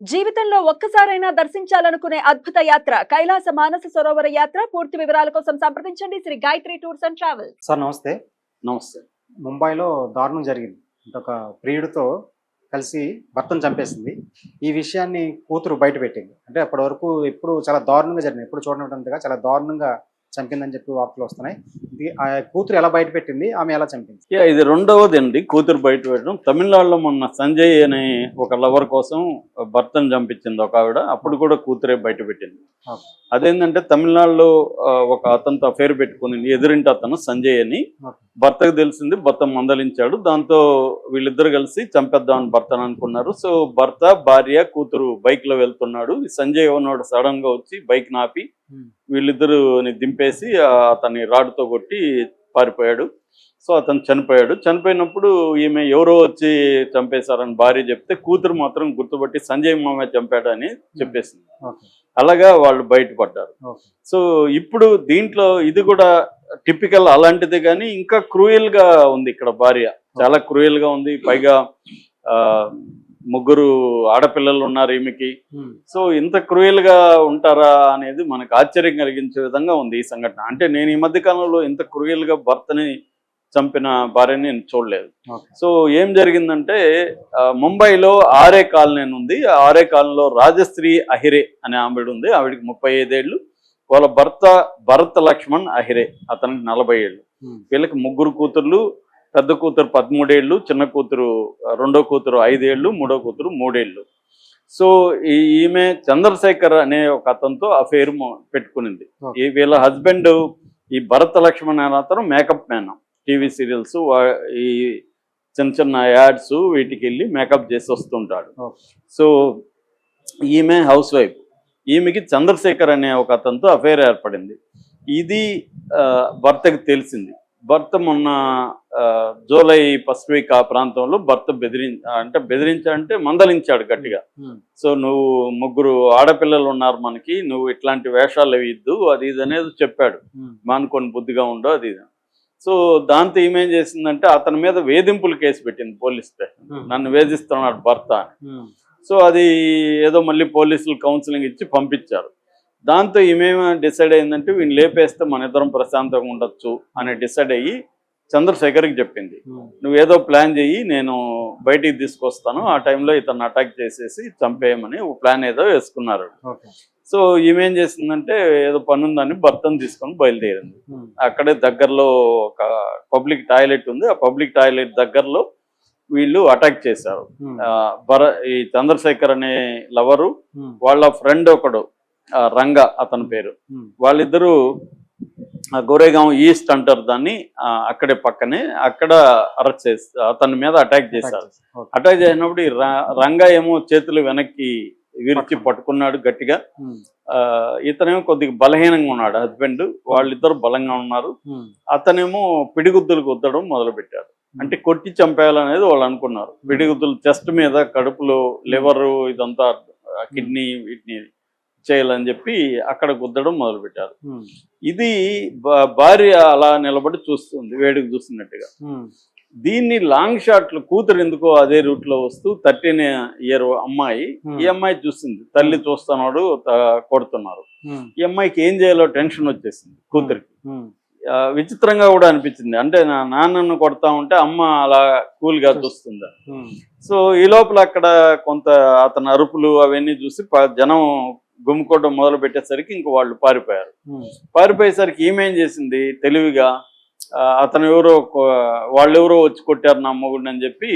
జీవితంలో ఒక్కసారైనా దర్శించాలనుకునే అద్భుత యాత్ర కైలాస మానస సరోవర యాత్ర. పూర్తి వివరాల కోసం సంప్రదించండి Shri Gayatri tours and travels. Sir నమస్తే. నమస్తే. ముంబైలో దారుణం జరిగింది. అంటే ఒక ప్రియుడితో కలిసి భర్తను చంపేసింది. ఈ విషయాన్ని కూతురు బయటపెట్టింది. అంటే అప్పటి వరకు ఎప్పుడు చాలా దారుణంగా జరిగింది. ఎప్పుడు చూడనట్టుగా చాలా దారుణంగా చంపిందని చెప్పి వార్తలు వస్తున్నాయి. ఇది ఆ కూతురు ఎలా బయటపెట్టింది, ఆమె ఎలా చంపింది? ఇది రెండవది అండి కూతురు బయట పెట్టడం. తమిళనాడులో మొన్న సంజయ్ అనే ఒక లవర్ కోసం భర్తను చంపించింది ఒక ఆవిడ. అప్పుడు కూడా కూతురే బయట పెట్టింది. అదేంటంటే తమిళనాడులో ఒక అతనితో అఫేర్ పెట్టుకుని ఎదురింటి అతను సంజయ్ అని భర్తకు తెలిసింది. భర్త మందలించాడు. దాంతో వీళ్ళిద్దరు కలిసి చంపేద్దామని భర్తను అనుకున్నారు. సో భర్త భార్య కూతురు బైక్ లో వెళ్తున్నాడు. సంజయ్ ఉన్నాడు సడన్ గా వచ్చి బైక్ నాపి వీళ్ళిద్దరుని దింపేసి అతన్ని రాడ్తో కొట్టి పారిపోయాడు. సో అతను చనిపోయాడు. చనిపోయినప్పుడు ఈమె ఎవరో వచ్చి చంపేశారని భార్య చెప్తే కూతురు మాత్రం గుర్తుపట్టి సంజయ్ మామే చంపాడు అని చెప్పేసింది. అలాగా వాళ్ళు బయటపడ్డారు. సో ఇప్పుడు దీంట్లో ఇది కూడా టిపికల్ అలాంటిది, కానీ ఇంకా క్రూయల్ గా ఉంది. ఇక్కడ భార్య చాలా క్రూయల్ గా ఉంది. పైగా ముగ్గురు ఆడపిల్లలు ఉన్నారు ఈమెకి. సో ఇంత క్రూయల్ గా ఉంటారా అనేది మనకు ఆశ్చర్యం కలిగించే విధంగా ఉంది ఈ సంఘటన. అంటే నేను ఈ మధ్య కాలంలో ఇంత క్రూయల్ గా భర్తని చంపిన భార్యని నేను చూడలేదు. సో ఏం జరిగిందంటే ముంబైలో ఆర్ఏ కాలనీ అని ఉంది. ఆర్ఏ కాలనీలో రాజశ్రీ అహిరే అనే ఆవిడ ఉంది. ఆవిడకి 35 ఏళ్ళు. వాళ్ళ భర్త భరత్ లక్ష్మణ్ అహిరే, అతనికి 40 ఏళ్ళు. వీళ్ళకి ముగ్గురు కూతుర్లు. పెద్ద కూతురు 13 ఏళ్ళు, చిన్న కూతురు రెండో కూతురు 5 ఏళ్ళు, మూడో కూతురు 3 ఏళ్ళు. సో ఈమె చంద్రశేఖర్ అనే ఒక అతనితో అఫేర్ పెట్టుకునింది. వీళ్ళ హస్బెండ్ ఈ భరత లక్ష్మణ్ అనే అతను మేకప్ మ్యాన్. టీవీ సీరియల్స్, ఈ చిన్న చిన్న యాడ్స్ వీటికి వెళ్ళి మేకప్ చేసి వస్తుంటాడు. సో ఈమె హౌస్ వైఫ్. ఈమెకి చంద్రశేఖర్ అనే ఒక అతనితో అఫేర్ ఏర్పడింది. ఇది భర్తకి తెలిసింది. భర్త మొన్న జూలై ఫస్ట్ వీక్ ఆ ప్రాంతంలో భర్త బెదిరించాడంటే మందలించాడు గట్టిగా. సో నువ్వు ముగ్గురు ఆడపిల్లలు ఉన్నారు మనకి, నువ్వు ఇట్లాంటి వేషాలు వేయద్దు అది ఇది అనేది చెప్పాడు. మానుకొని బుద్ధిగా ఉండవు అది ఇది. సో దాంతో ఏమేం చేసిందంటే అతని మీద వేధింపులు కేసు పెట్టింది పోలీస్ స్టేషన్. నన్ను వేధిస్తున్నాడు భర్త అని. సో అది ఏదో మళ్ళీ పోలీసులు కౌన్సిలింగ్ ఇచ్చి పంపించారు. దాంతో ఈమె డిసైడ్ అయిందంటే వీళ్ళు లేపేస్తే మన ఇద్దరం ప్రశాంతంగా ఉండొచ్చు అని డిసైడ్ అయ్యి చంద్రశేఖర్కి చెప్పింది, నువ్వేదో ప్లాన్ చెయ్యి, నేను బయటికి తీసుకొస్తాను, ఆ టైంలో ఇతను అటాక్ చేసేసి చంపేయమని ప్లాన్ ఏదో వేసుకున్నారు. సో ఈమెం చేసిందంటే ఏదో పనుందని భర్తను తీసుకొని బయలుదేరింది. అక్కడే దగ్గరలో ఒక పబ్లిక్ టాయిలెట్ ఉంది. ఆ పబ్లిక్ టాయిలెట్ దగ్గరలో వీళ్ళు అటాక్ చేశారు. ఈ చంద్రశేఖర్ అనే లవరు, వాళ్ళ ఫ్రెండ్ ఒకడు రంగా అతని పేరు, వాళ్ళిద్దరూ గోరేగాం ఈస్ట్ అంటారు దాన్ని, అక్కడే పక్కనే, అక్కడ అరెస్ట్ చేసి అతని మీద అటాక్ చేశారు. అటాక్ చేసినప్పుడు ఈ రంగా ఏమో చేతులు వెనక్కి విరిచి పట్టుకున్నాడు గట్టిగా. ఇతనేమో కొద్దిగా బలహీనంగా ఉన్నాడు హస్బెండ్. వాళ్ళిద్దరు బలంగా ఉన్నారు. అతనేమో పిడిగుద్దులు గుద్దడం మొదలు పెట్టారు. అంటే కొట్టి చంపేయాలనేది వాళ్ళు అనుకున్నారు. పిడిగుద్దులు చెస్ట్ మీద, కడుపులో, లివరు, ఇదంతా కిడ్నీ వీటిని చేయాలని చెప్పి అక్కడ గుద్దడం మొదలు పెట్టారు. ఇది భార్య అలా నిలబడి చూస్తుంది, వేడికి చూస్తున్నట్టుగా. దీన్ని లాంగ్ షాట్లు కూతురు ఎందుకో అదే రూట్ లో వస్తూ 13 ఇయర్ అమ్మాయి, ఈ అమ్మాయి చూసింది తల్లి చూస్తున్నాడు కొడుతున్నారు. ఈ అమ్మాయికి ఏం చేయాలో టెన్షన్ వచ్చేసింది కూతురికి. విచిత్రంగా కూడా అనిపించింది. అంటే నా నాన్నను కొడతా ఉంటే అమ్మ అలా కూల్ గా చూస్తుందా. సో ఈ లోపల అక్కడ కొంత అతని అరుపులు అవన్నీ చూసి జనం గుమ్ముకోవడం మొదలు పెట్టేసరికి ఇంక వాళ్ళు పారిపోయారు. పారిపోయేసరికి ఈమెం చేసింది తెలివిగా, అతను ఎవరో వాళ్ళెవరో వచ్చి కొట్టారు నా మొగుడిని అని చెప్పి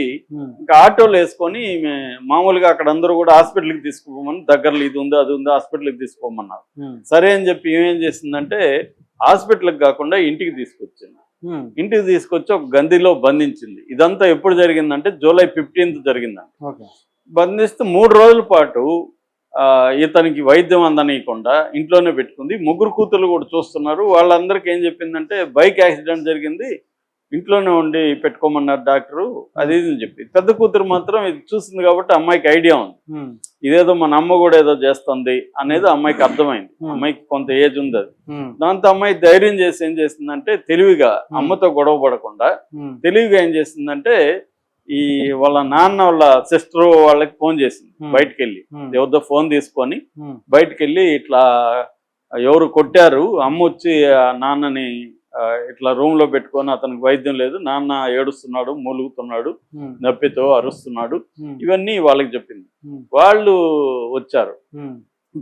ఇంకా ఆటోలు వేసుకొని మామూలుగా అక్కడ అందరూ కూడా హాస్పిటల్కి తీసుకోమని, దగ్గరలో ఇది ఉంది అది ఉంది హాస్పిటల్కి తీసుకోమన్నారు. సరే అని చెప్పి ఏమేం చేసిందంటే హాస్పిటల్కి కాకుండా ఇంటికి తీసుకొచ్చింది. ఇంటికి తీసుకొచ్చి ఒక గందిలో బంధించింది. ఇదంతా ఎప్పుడు జరిగిందంటే జూలై 15th జరిగిందండి. బంధిస్తే 3 రోజుల పాటు ఇతనికి వైద్యం అందనీయకుండా ఇంట్లోనే పెట్టుకుంది. ముగ్గురు కూతుర్లు కూడా చూస్తున్నారు. వాళ్ళందరికీ ఏం చెప్పిందంటే బైక్ యాక్సిడెంట్ జరిగింది, ఇంట్లోనే ఉండి పెట్టుకోమన్నారు డాక్టరు అది అని చెప్పి. పెద్ద కూతురు మాత్రం ఇది చూసింది కాబట్టి అమ్మాయికి ఐడియా ఉంది, ఇదేదో మన అమ్మ కూడా ఏదో చేస్తుంది అనేది అమ్మాయికి అర్థమైంది. అమ్మాయికి కొంత ఏజ్ ఉంది అది. దాంతో అమ్మాయి ధైర్యం చేసి ఏం చేసిందంటే తెలివిగా అమ్మతో గొడవ పడకుండా తెలివిగా ఏం చేసిందంటే ఈ వాళ్ళ నాన్న వాళ్ళ సిస్టర్ వాళ్ళకి ఫోన్ చేసింది బయటకు వెళ్ళి, ఎవరిదో ఫోన్ తీసుకొని బయటకు వెళ్ళి ఇట్లా ఎవరు కొట్టారు, అమ్మ వచ్చి ఆ నాన్నని ఇట్లా రూమ్ లో పెట్టుకొని అతనికి వైద్యం లేదు, నాన్న ఏడుస్తున్నాడు, మూలుగుతున్నాడు, నొప్పితో అరుస్తున్నాడు, ఇవన్నీ వాళ్ళకి చెప్పింది. వాళ్ళు వచ్చారు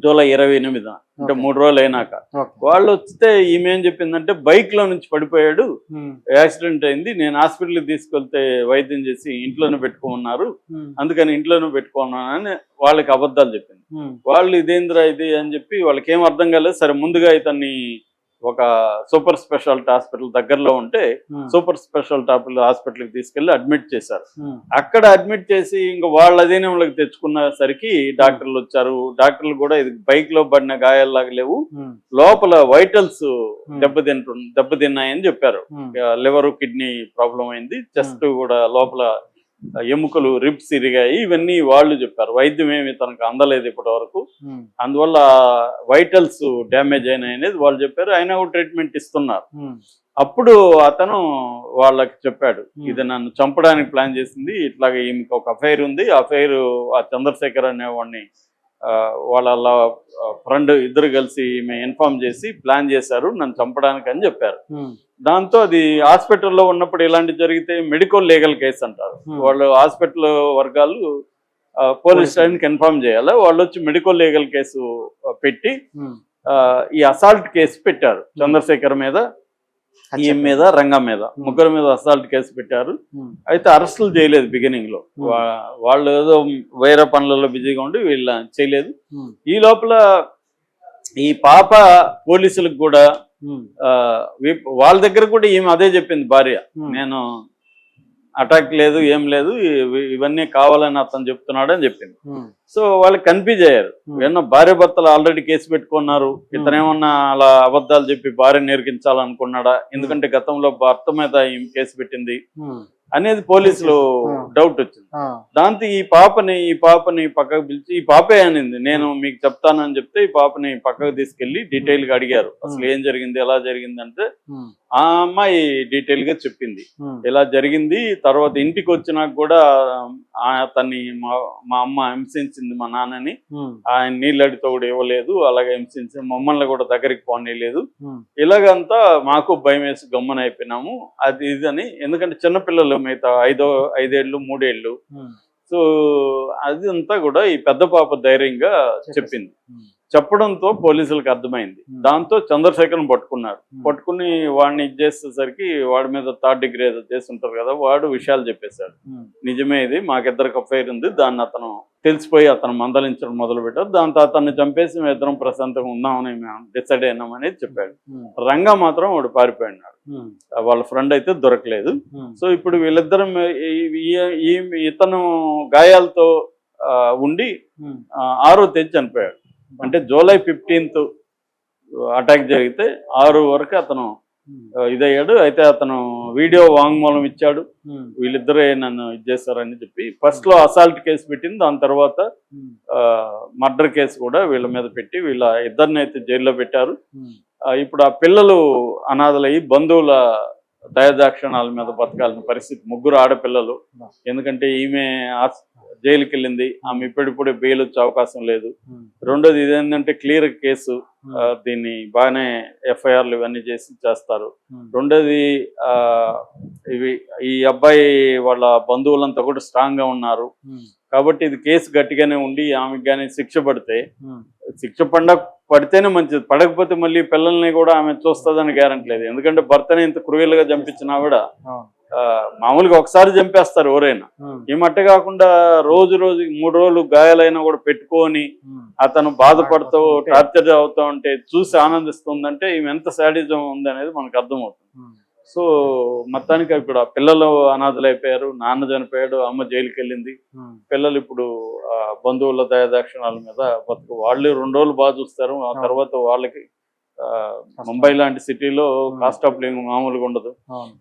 జూలై 28, అంటే 3 రోజులు అయినాక. వాళ్ళు వస్తే ఈమె ఏం చెప్పిందంటే బైక్ లో నుంచి పడిపోయాడు, యాక్సిడెంట్ అయింది, నేను హాస్పిటల్కి తీసుకెళ్తే వైద్యం చేసి ఇంట్లోనే పెట్టుకోమన్నారు, అందుకని ఇంట్లోనే పెట్టుకున్నానని వాళ్ళకి అబద్ధాలు చెప్పింది. వాళ్ళు ఇదేంద్రా ఇది అని చెప్పి వాళ్ళకి ఏం అర్థం కాలేదు. సరే ముందుగా ఇతన్ని ఒక సూపర్ స్పెషాలిటీ హాస్పిటల్ దగ్గరలో ఉంటే సూపర్ స్పెషాలిటీ హాస్పిటల్కి తీసుకెళ్లి అడ్మిట్ చేశారు. అక్కడ అడ్మిట్ చేసి ఇంకా వాళ్ళ అధీనంలోకి తెచ్చుకునేసరికి డాక్టర్లు వచ్చారు. డాక్టర్లు కూడా ఇది బైక్ లో పడిన గాయాల్లాగా లేవు, లోపల వైటల్స్ దెబ్బతిన్నాయని చెప్పారు. లివర్ కిడ్నీ ప్రాబ్లం అయింది, చెస్ట్ కూడా లోపల ఎముకలు రిబ్స్ ఇరిగాయి, ఇవన్నీ వాళ్ళు చెప్పారు. వైద్యం ఏమి తనకు అందలేదు ఇప్పటి వరకు, అందువల్ల వైటల్స్ డ్యామేజ్ అయినాయి అనేది వాళ్ళు చెప్పారు. అయినా కూడా ట్రీట్మెంట్ ఇస్తున్నారు. అప్పుడు అతను వాళ్ళకి చెప్పాడు, ఇది నన్ను చంపడానికి ప్లాన్ చేసింది, ఇట్లాగే ఈమెకి ఒక అఫైర్ ఉంది, అఫైర్ ఆ చంద్రశేఖర్ అనేవాడిని వాళ్ళ ఫ్రెండ్ ఇద్దరు కలిసి ఈమె ఇన్ఫార్మ్ చేసి ప్లాన్ చేశారు నన్ను చంపడానికి అని చెప్పారు. దాంతో అది హాస్పిటల్లో ఉన్నప్పుడు ఇలాంటి జరిగితే మెడికల్ లీగల్ కేసు అంటారు. వాళ్ళు హాస్పిటల్ వర్గాలు పోలీస్ స్టేషన్కి ఇన్ఫార్మ్ చేయాలి. వాళ్ళు వచ్చి మెడికల్ లీగల్ కేసు పెట్టి ఈ అసాల్ట్ కేసు పెట్టారు. చంద్రశేఖర్ మీద, ఈ మీద, రంగా మీద, ముగ్గురు మీద అసాల్ట్ కేసు పెట్టారు. అయితే అరెస్టులు చేయలేదు బిగినింగ్ లో, వాళ్ళు ఏదో వేరే పనులలో బిజీగా ఉండి వీళ్ళ చేయలేదు. ఈ లోపల ఈ పాప పోలీసులకు కూడా వాళ్ళ దగ్గర కూడా ఈమె అదే చెప్పింది భార్య, నేను అటాక్ లేదు ఏం లేదు, ఇవన్నీ కావాలని అతను చెప్తున్నాడు అని చెప్పింది. సో వాళ్ళకి కన్ఫ్యూజ్ అయ్యారు, ఏమన్నా భార్య భర్తలు ఆల్రెడీ కేసు పెట్టుకున్నారు, ఇతనేమన్నా అలా అబద్ధాలు చెప్పి భార్య నేర్పించాలనుకున్నాడా, ఎందుకంటే గతంలో భర్త మీద ఈమె కేసు పెట్టింది అనేది పోలీసులు డౌట్ వచ్చింది. దాంతో ఈ పాపని పక్కకు పిలిచి, ఈ పాపే అనింది నేను మీకు చెప్తానని చెప్తే ఈ పాపని పక్కకు తీసుకెళ్లి డీటెయిల్ గా అడిగారు, అసలు ఏం జరిగింది ఎలా జరిగింది అంటే ఆ అమ్మాయి డీటెయిల్ గా చెప్పింది ఇలా జరిగింది. తర్వాత ఇంటికి వచ్చినాక కూడా అతన్ని మా అమ్మ హింసించింది మా నాన్నని, ఆయన నీళ్ళడితో కూడా ఇవ్వలేదు, అలాగే హింసించి మమ్మల్ని కూడా దగ్గరికి పోనీయలేదు, ఇలాగంతా మాకు భయం వేసి గమ్మున అయిపోయినాము అది ఇదని. ఎందుకంటే చిన్నపిల్లలు మిగతా 5 ఏళ్ళు 3 ఏళ్ళు, సో అది అంతా కూడా ఈ పెద్ద పాప ధైర్యంగా చెప్పింది. చెప్పడంతో పోలీసులకు అర్థమైంది. దాంతో చంద్రశేఖర్ని పట్టుకున్నారు. పట్టుకుని వాడిని ఇది చేసేసరికి వాడి మీద 3rd డిగ్రీ ఏదో చేస్తుంటారు కదా, వాడు విషయాలు చెప్పేశాడు. నిజమే, ఇది మాకిద్దరికి అఫైర్ ఉంది, దాన్ని అతను తెలిసిపోయి అతను మందలించడం మొదలు పెట్టారు. దాంతో అతన్ని చంపేసి మేము ఇద్దరం ప్రశాంతంగా ఉందామని మేము డిసైడ్ అయినాం అనేది చెప్పాడు. రంగా మాత్రం వాడు పారిపోయినాడు, వాళ్ళ ఫ్రెండ్ అయితే దొరకలేదు. సో ఇప్పుడు వీళ్ళిద్దరం ఇతను గాయాలతో ఉండి 6వ తేదీ చనిపోయాడు. అంటే జూలై 15th అటాక్ జరిగితే 6 వరకు అతను ఇదయ్యాడు. అయితే అతను వీడియో వాంగ్మూలం ఇచ్చాడు, వీళ్ళిద్దరే నన్ను ఇది చేస్తారని చెప్పి. ఫస్ట్ లో అసాల్ట్ కేసు పెట్టింది, దాని తర్వాత మర్డర్ కేసు కూడా వీళ్ళ మీద పెట్టి వీళ్ళ ఇద్దరిని అయితే జైల్లో పెట్టారు. ఇప్పుడు ఆ పిల్లలు అనాథలయ్యి బంధువుల దయాదాక్షిణాల మీద బతకాల్సిన పరిస్థితి. 3 ఆడపిల్లలు, ఎందుకంటే ఈమె జైలుకి వెళ్ళింది, ఆమె ఇప్పుడిప్పుడే బెయిల్ వచ్చే అవకాశం లేదు. రెండోది ఇదేంటంటే క్లియర్ కేసు, దీన్ని బాగానే ఎఫ్ఐఆర్లు ఇవన్నీ చేస్తారు. రెండోది ఈ అబ్బాయి వాళ్ళ బంధువులంతా కూడా స్ట్రాంగ్ గా ఉన్నారు కాబట్టి ఇది కేసు గట్టిగానే ఉండి ఆమెకు కానీ శిక్ష పడితేనే మంచిది, పడకపోతే మళ్ళీ పిల్లల్ని కూడా ఆమె చూస్తుందని గ్యారంటీ లేదు. ఎందుకంటే భర్తని ఇంత క్రూయల్ గా చంపించినా కూడా మామూలుగా ఒకసారి చంపేస్తారు ఎవరైనా, ఈ మట్ట కాకుండా రోజు 3 రోజులు గాయాలైనా కూడా పెట్టుకొని అతను బాధపడుతూ టార్చర్ అవుతూ ఉంటే చూసి ఆనందిస్తుందంటే ఈమె ఎంత శాడిజం ఉంది అనేది మనకు అర్థమవుతుంది. సో మొత్తానికి ఇప్పుడు ఆ పిల్లలు అనాథలైపోయారు, నాన్న చనిపోయాడు, అమ్మ జైలుకి వెళ్ళింది, పిల్లలు ఇప్పుడు బంధువుల దయాదాక్షిణాల మీద బతుకు. వాళ్ళు 2 రోజులు బాగా చూస్తారు, ఆ తర్వాత వాళ్ళకి ముంబై లాంటి సిటీలో కాస్ట్ ఆఫ్ లివింగ్ మామూలుగా ఉండదు.